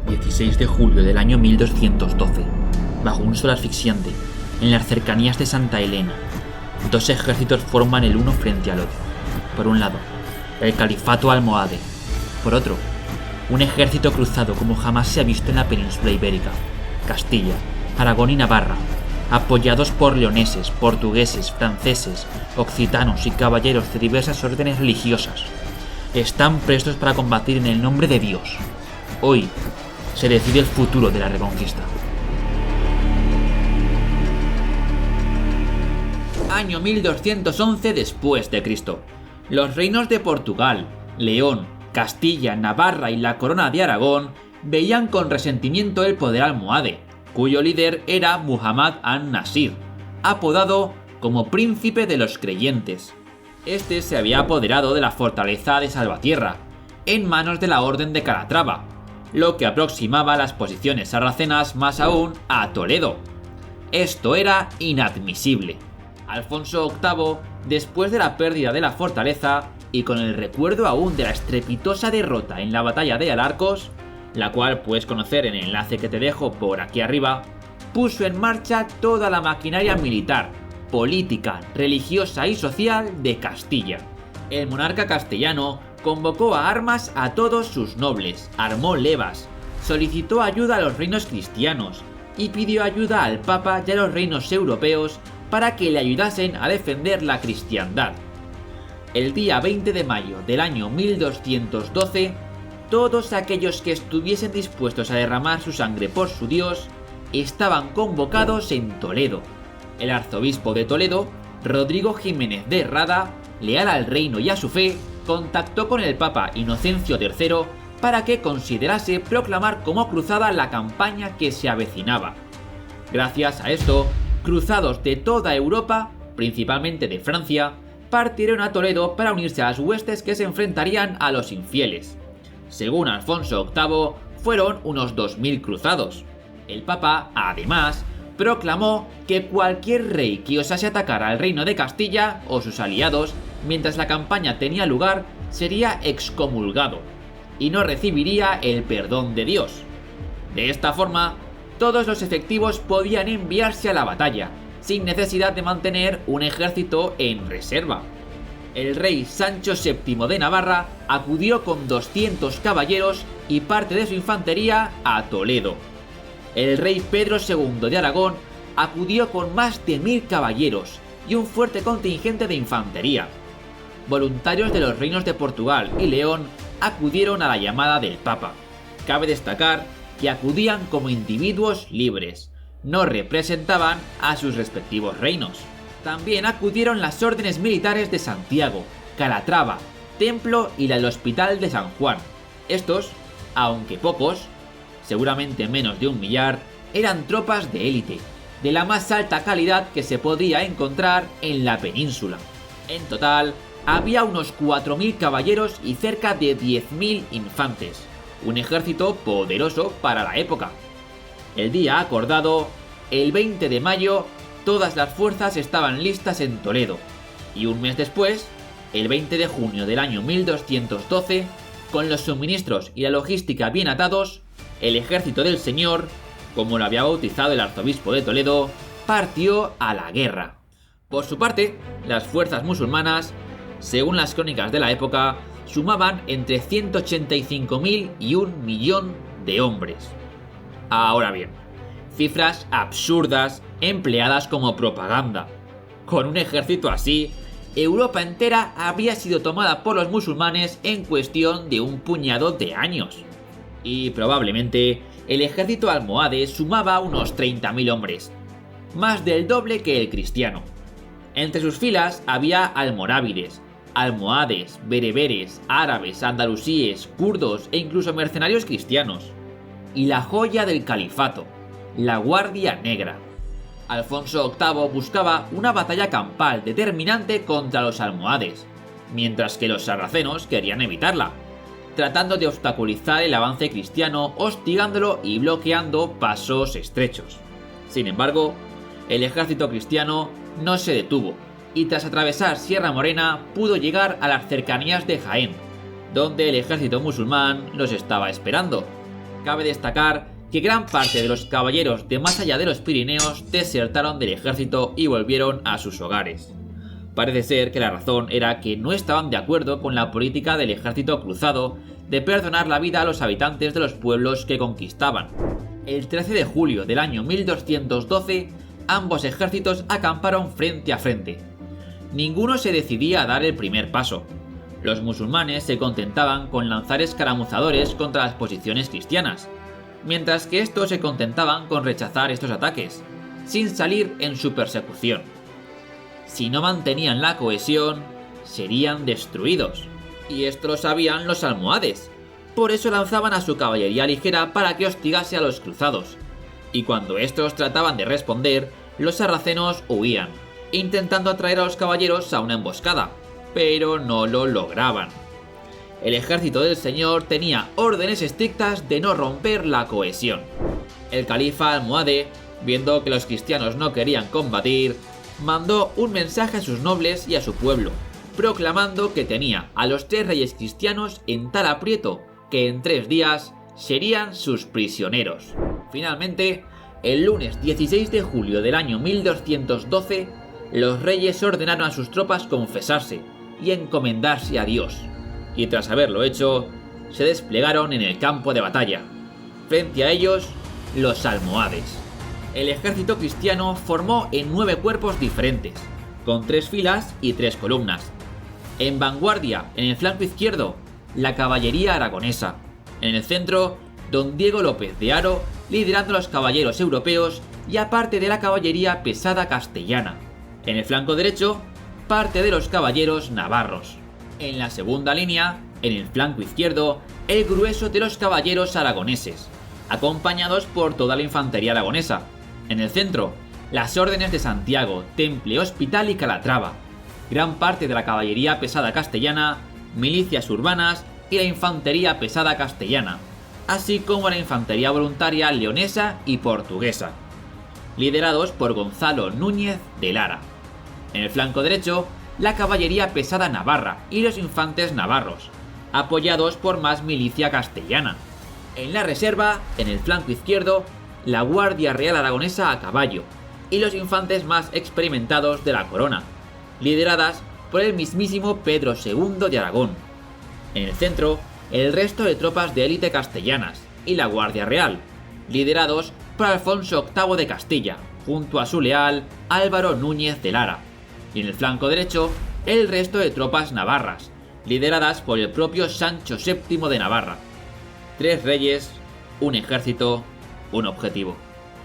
16 de julio del año 1212, bajo un sol asfixiante, en las cercanías de Santa Elena, dos ejércitos forman el uno frente al otro. Por un lado, el califato almohade. Por otro, un ejército cruzado como jamás se ha visto en la península ibérica, Castilla, Aragón y Navarra, apoyados por leoneses, portugueses, franceses, occitanos y caballeros de diversas órdenes religiosas. Están prestos para combatir en el nombre de Dios. Hoy se decide el futuro de la Reconquista. Año 1211 después de Cristo. Los reinos de Portugal, León, Castilla, Navarra y la Corona de Aragón veían con resentimiento el poder almohade, cuyo líder era Muhammad an-Nasir, apodado como Príncipe de los Creyentes. Este se había apoderado de la fortaleza de Salvatierra, en manos de la Orden de Calatrava, lo que aproximaba las posiciones sarracenas más aún a Toledo. Esto era inadmisible. Alfonso VIII, después de la pérdida de la fortaleza y con el recuerdo aún de la estrepitosa derrota en la batalla de Alarcos, la cual puedes conocer en el enlace que te dejo por aquí arriba, puso en marcha toda la maquinaria militar, política, religiosa y social de Castilla. El monarca castellano convocó a armas a todos sus nobles, armó levas, solicitó ayuda a los reinos cristianos y pidió ayuda al Papa y a los reinos europeos para que le ayudasen a defender la cristiandad. El día 20 de mayo del año 1212, todos aquellos que estuviesen dispuestos a derramar su sangre por su Dios estaban convocados en Toledo. El arzobispo de Toledo, Rodrigo Jiménez de Rada, leal al reino y a su fe, contactó con el Papa Inocencio III para que considerase proclamar como cruzada la campaña que se avecinaba. Gracias a esto, cruzados de toda Europa, principalmente de Francia, partieron a Toledo para unirse a las huestes que se enfrentarían a los infieles. Según Alfonso VIII, fueron unos 2000 cruzados. El Papa, además, proclamó que cualquier rey que osase atacar al reino de Castilla o sus aliados mientras la campaña tenía lugar sería excomulgado y no recibiría el perdón de Dios. De esta forma, todos los efectivos podían enviarse a la batalla, sin necesidad de mantener un ejército en reserva. El rey Sancho VII de Navarra acudió con 200 caballeros y parte de su infantería a Toledo. El rey Pedro II de Aragón acudió con más de 1000 caballeros y un fuerte contingente de infantería. Voluntarios de los reinos de Portugal y León acudieron a la llamada del Papa. Cabe destacar que acudían como individuos libres, no representaban a sus respectivos reinos. También acudieron las órdenes militares de Santiago, Calatrava, Templo y la del Hospital de San Juan. Estos, aunque pocos, seguramente menos de 1 millar, eran tropas de élite, de la más alta calidad que se podía encontrar en la península. En total, había unos 4000 caballeros y cerca de 10.000 infantes, un ejército poderoso para la época. El día acordado, el 20 de mayo, todas las fuerzas estaban listas en Toledo, y un mes después, el 20 de junio del año 1212, con los suministros y la logística bien atados, el ejército del Señor, como lo había bautizado el arzobispo de Toledo, partió a la guerra. Por su parte, las fuerzas musulmanas, según las crónicas de la época, sumaban entre 185.000 y 1 millón de hombres. Ahora bien, cifras absurdas empleadas como propaganda. Con un ejército así, Europa entera había sido tomada por los musulmanes en cuestión de un puñado de años. Y probablemente el ejército almohade sumaba unos 30.000 hombres, más del doble que el cristiano. Entre sus filas había almorávides, almohades, bereberes, árabes, andalusíes, kurdos e incluso mercenarios cristianos. Y la joya del califato, la Guardia Negra. Alfonso VIII buscaba una batalla campal determinante contra los almohades, mientras que los sarracenos querían evitarla, tratando de obstaculizar el avance cristiano, hostigándolo y bloqueando pasos estrechos. Sin embargo, el ejército cristiano no se detuvo y tras atravesar Sierra Morena pudo llegar a las cercanías de Jaén, donde el ejército musulmán los estaba esperando. Cabe destacar que gran parte de los caballeros de más allá de los Pirineos desertaron del ejército y volvieron a sus hogares. Parece ser que la razón era que no estaban de acuerdo con la política del ejército cruzado de perdonar la vida a los habitantes de los pueblos que conquistaban. El 13 de julio del año 1212, ambos ejércitos acamparon frente a frente. Ninguno se decidía a dar el primer paso. Los musulmanes se contentaban con lanzar escaramuzadores contra las posiciones cristianas, mientras que estos se contentaban con rechazar estos ataques, sin salir en su persecución. Si no mantenían la cohesión, serían destruidos, y esto lo sabían los almohades. Por eso lanzaban a su caballería ligera para que hostigase a los cruzados, y cuando estos trataban de responder, los sarracenos huían, intentando atraer a los caballeros a una emboscada, pero no lo lograban. El ejército del Señor tenía órdenes estrictas de no romper la cohesión. El califa almohade, viendo que los cristianos no querían combatir, mandó un mensaje a sus nobles y a su pueblo, proclamando que tenía a los 3 reyes cristianos en tal aprieto que en 3 días serían sus prisioneros. Finalmente, el lunes 16 de julio del año 1212, los reyes ordenaron a sus tropas confesarse y encomendarse a Dios, y tras haberlo hecho, se desplegaron en el campo de batalla. Frente a ellos, los almohades. El ejército cristiano formó en 9 cuerpos diferentes, con 3 filas y 3 columnas. En vanguardia, en el flanco izquierdo, la caballería aragonesa. En el centro, don Diego López de Haro, liderando a los caballeros europeos y aparte de la caballería pesada castellana. En el flanco derecho, parte de los caballeros navarros. En la segunda línea, en el flanco izquierdo, el grueso de los caballeros aragoneses, acompañados por toda la infantería aragonesa. En el centro, las órdenes de Santiago, Temple, Hospital y Calatrava, gran parte de la caballería pesada castellana, milicias urbanas y la infantería pesada castellana, así como la infantería voluntaria leonesa y portuguesa, liderados por Gonzalo Núñez de Lara. En el flanco derecho, la caballería pesada navarra y los infantes navarros, apoyados por más milicia castellana. En la reserva, en el flanco izquierdo, la Guardia Real Aragonesa a caballo y los infantes más experimentados de la corona, lideradas por el mismísimo Pedro II de Aragón. En el centro, el resto de tropas de élite castellanas y la Guardia Real, liderados por Alfonso VIII de Castilla, junto a su leal Álvaro Núñez de Lara. Y en el flanco derecho, el resto de tropas navarras, lideradas por el propio Sancho VII de Navarra. 3 reyes, un ejército, un objetivo.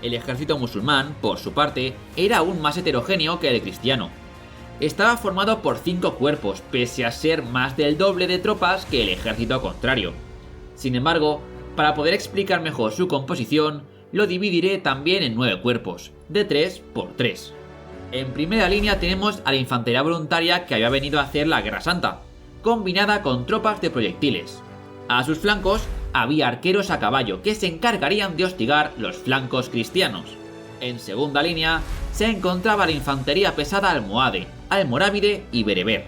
El ejército musulmán, por su parte, era aún más heterogéneo que el cristiano. Estaba formado por 5 cuerpos, pese a ser más del doble de tropas que el ejército contrario. Sin embargo, para poder explicar mejor su composición, lo dividiré también en 9 cuerpos, de 3 por 3. En primera línea tenemos a la infantería voluntaria que había venido a hacer la Guerra Santa, combinada con tropas de proyectiles. A sus flancos había arqueros a caballo que se encargarían de hostigar los flancos cristianos. En segunda línea se encontraba la infantería pesada almohade, almorávide y bereber.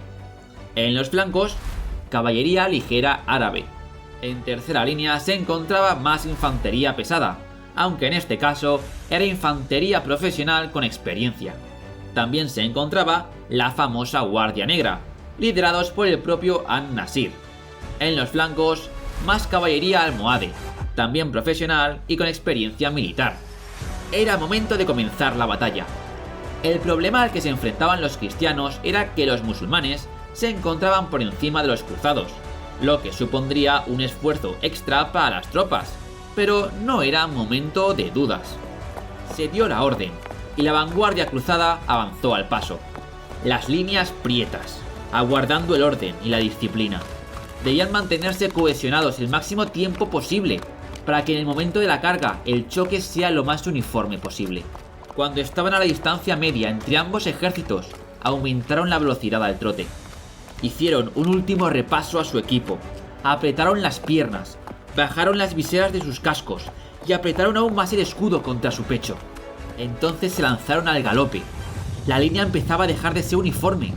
En los flancos, caballería ligera árabe. En tercera línea se encontraba más infantería pesada, aunque en este caso era infantería profesional con experiencia. También se encontraba la famosa Guardia Negra, liderados por el propio An-Nasir. En los flancos, más caballería almohade, también profesional y con experiencia militar. Era momento de comenzar la batalla. El problema al que se enfrentaban los cristianos era que los musulmanes se encontraban por encima de los cruzados, lo que supondría un esfuerzo extra para las tropas, pero no era momento de dudas. Se dio la orden, y la vanguardia cruzada avanzó al paso. Las líneas prietas, aguardando el orden y la disciplina. Debían mantenerse cohesionados el máximo tiempo posible, para que en el momento de la carga el choque sea lo más uniforme posible. Cuando estaban a la distancia media entre ambos ejércitos, aumentaron la velocidad al trote. Hicieron un último repaso a su equipo, apretaron las piernas, bajaron las viseras de sus cascos y apretaron aún más el escudo contra su pecho. Entonces se lanzaron al galope. La línea empezaba a dejar de ser uniforme,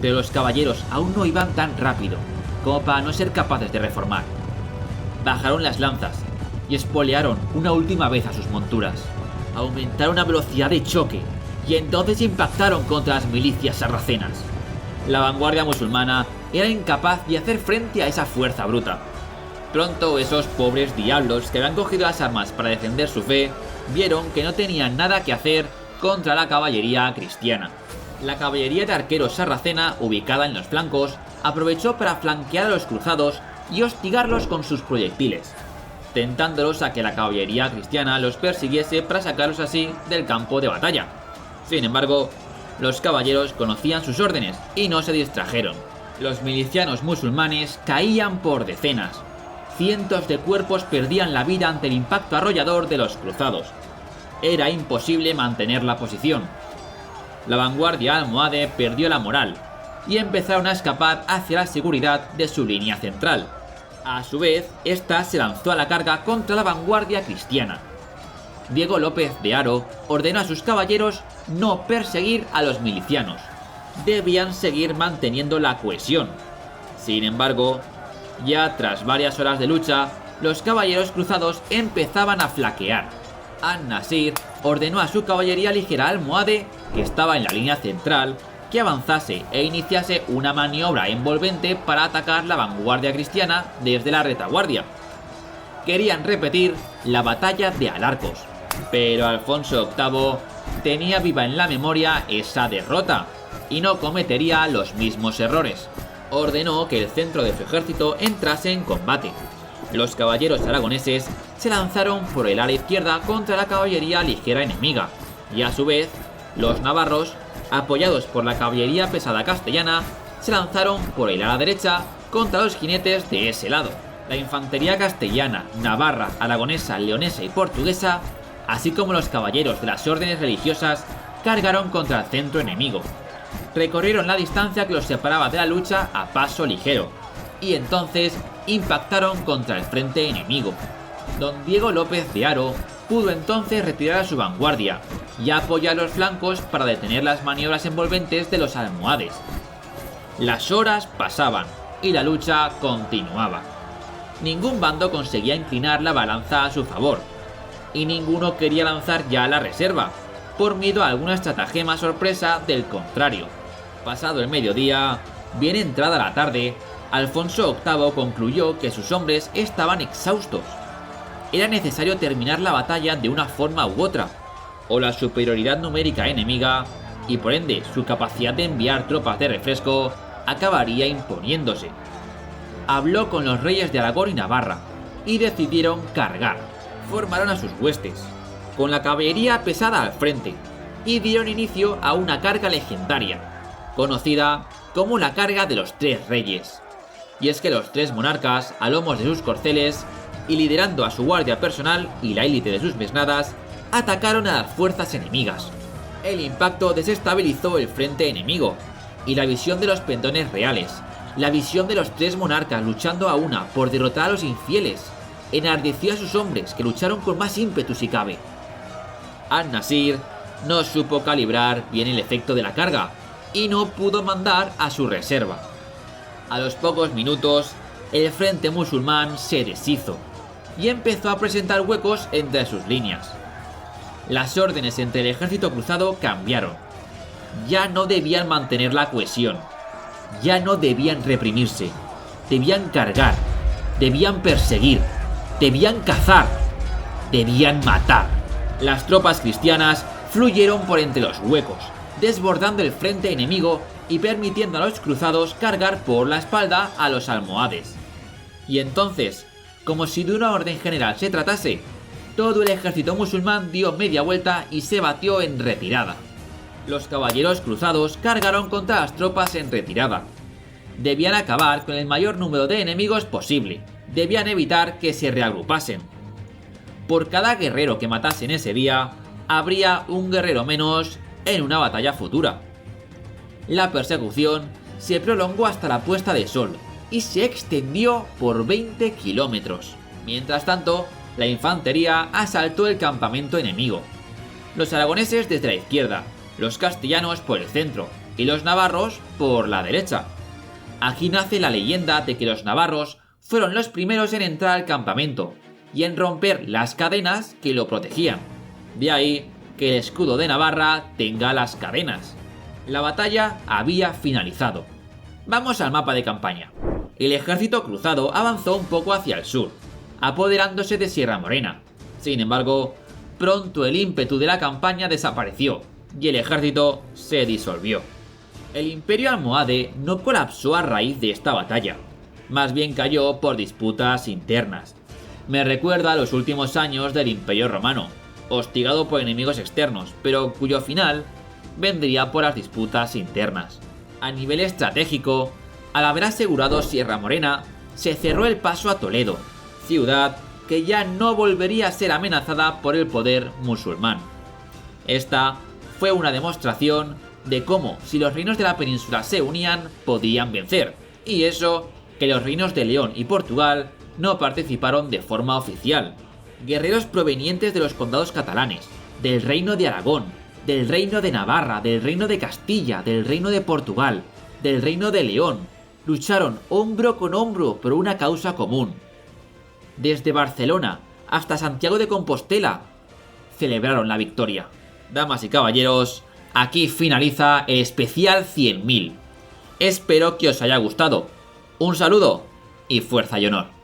pero los caballeros aún no iban tan rápido como para no ser capaces de reformar. Bajaron las lanzas, y espolearon una última vez a sus monturas. Aumentaron la velocidad de choque y entonces impactaron contra las milicias sarracenas. La vanguardia musulmana era incapaz de hacer frente a esa fuerza bruta. Pronto esos pobres diablos que habían cogido las armas para defender su fe vieron que no tenían nada que hacer contra la caballería cristiana. La caballería de arqueros sarracena, ubicada en los flancos, aprovechó para flanquear a los cruzados y hostigarlos con sus proyectiles, tentándolos a que la caballería cristiana los persiguiese para sacarlos así del campo de batalla. Sin embargo, los caballeros conocían sus órdenes y no se distrajeron. Los milicianos musulmanes caían por decenas. Cientos de cuerpos perdían la vida ante el impacto arrollador de los cruzados. Era imposible mantener la posición. La vanguardia almohade perdió la moral y empezaron a escapar hacia la seguridad de su línea central. A su vez, esta se lanzó a la carga contra la vanguardia cristiana. Diego López de Haro ordenó a sus caballeros no perseguir a los milicianos. Debían seguir manteniendo la cohesión. Sin embargo, ya tras varias horas de lucha, los caballeros cruzados empezaban a flaquear. An-Nasir ordenó a su caballería ligera almohade, que estaba en la línea central, que avanzase e iniciase una maniobra envolvente para atacar la vanguardia cristiana desde la retaguardia. Querían repetir la batalla de Alarcos, pero Alfonso VIII tenía viva en la memoria esa derrota y no cometería los mismos errores. Ordenó que el centro de su ejército entrase en combate. Los caballeros aragoneses se lanzaron por el ala izquierda contra la caballería ligera enemiga, y a su vez, los navarros, apoyados por la caballería pesada castellana, se lanzaron por el ala derecha contra los jinetes de ese lado. La infantería castellana, navarra, aragonesa, leonesa y portuguesa, así como los caballeros de las órdenes religiosas, cargaron contra el centro enemigo. Recorrieron la distancia que los separaba de la lucha a paso ligero, y entonces impactaron contra el frente enemigo. Don Diego López de Haro pudo entonces retirar a su vanguardia y apoyar los flancos para detener las maniobras envolventes de los almohades. Las horas pasaban y la lucha continuaba. Ningún bando conseguía inclinar la balanza a su favor, y ninguno quería lanzar ya la reserva, por miedo a alguna estratagema sorpresa del contrario. Pasado el mediodía, bien entrada la tarde, Alfonso VIII concluyó que sus hombres estaban exhaustos. Era necesario terminar la batalla de una forma u otra, o la superioridad numérica enemiga, y por ende su capacidad de enviar tropas de refresco, acabaría imponiéndose. Habló con los reyes de Aragón y Navarra, y decidieron cargar. Formaron a sus huestes, con la caballería pesada al frente, y dieron inicio a una carga legendaria, conocida como la carga de los tres reyes. Y es que los tres monarcas, a lomos de sus corceles, y liderando a su guardia personal y la élite de sus mesnadas, atacaron a las fuerzas enemigas. El impacto desestabilizó el frente enemigo, y la visión de los pendones reales, la visión de los tres monarcas luchando a una por derrotar a los infieles, enardeció a sus hombres, que lucharon con más ímpetu si cabe. An-Nasir no supo calibrar bien el efecto de la carga, y no pudo mandar a su reserva. A los pocos minutos, el frente musulmán se deshizo, y empezó a presentar huecos entre sus líneas. Las órdenes entre el ejército cruzado cambiaron. Ya no debían mantener la cohesión, ya no debían reprimirse, debían cargar, debían perseguir, debían cazar, debían matar. Las tropas cristianas fluyeron por entre los huecos, desbordando el frente enemigo y permitiendo a los cruzados cargar por la espalda a los almohades. Y entonces, como si de una orden general se tratase, todo el ejército musulmán dio media vuelta y se batió en retirada. Los caballeros cruzados cargaron contra las tropas en retirada. Debían acabar con el mayor número de enemigos posible. Debían evitar que se reagrupasen. Por cada guerrero que matasen ese día, habría un guerrero menos en una batalla futura. La persecución se prolongó hasta la puesta de sol y se extendió por 20 kilómetros. Mientras tanto, la infantería asaltó el campamento enemigo. Los aragoneses desde la izquierda, los castellanos por el centro y los navarros por la derecha. Aquí nace la leyenda de que los navarros fueron los primeros en entrar al campamento, y en romper las cadenas que lo protegían. De ahí que el escudo de Navarra tenga las cadenas. La batalla había finalizado. Vamos al mapa de campaña. El ejército cruzado avanzó un poco hacia el sur, apoderándose de Sierra Morena. Sin embargo, pronto el ímpetu de la campaña desapareció y el ejército se disolvió. El imperio almohade no colapsó a raíz de esta batalla, más bien cayó por disputas internas. Me recuerda a los últimos años del Imperio Romano, hostigado por enemigos externos, pero cuyo final vendría por las disputas internas. A nivel estratégico, al haber asegurado Sierra Morena, se cerró el paso a Toledo, ciudad que ya no volvería a ser amenazada por el poder musulmán. Esta fue una demostración de cómo, si los reinos de la península se unían, podían vencer, y eso que los reinos de León y Portugal no participaron de forma oficial. Guerreros provenientes de los condados catalanes, del reino de Aragón, del reino de Navarra, del reino de Castilla, del reino de Portugal, del reino de León, lucharon hombro con hombro por una causa común. Desde Barcelona hasta Santiago de Compostela celebraron la victoria. Damas y caballeros, aquí finaliza el especial 100.000. Espero que os haya gustado. Un saludo y fuerza y honor.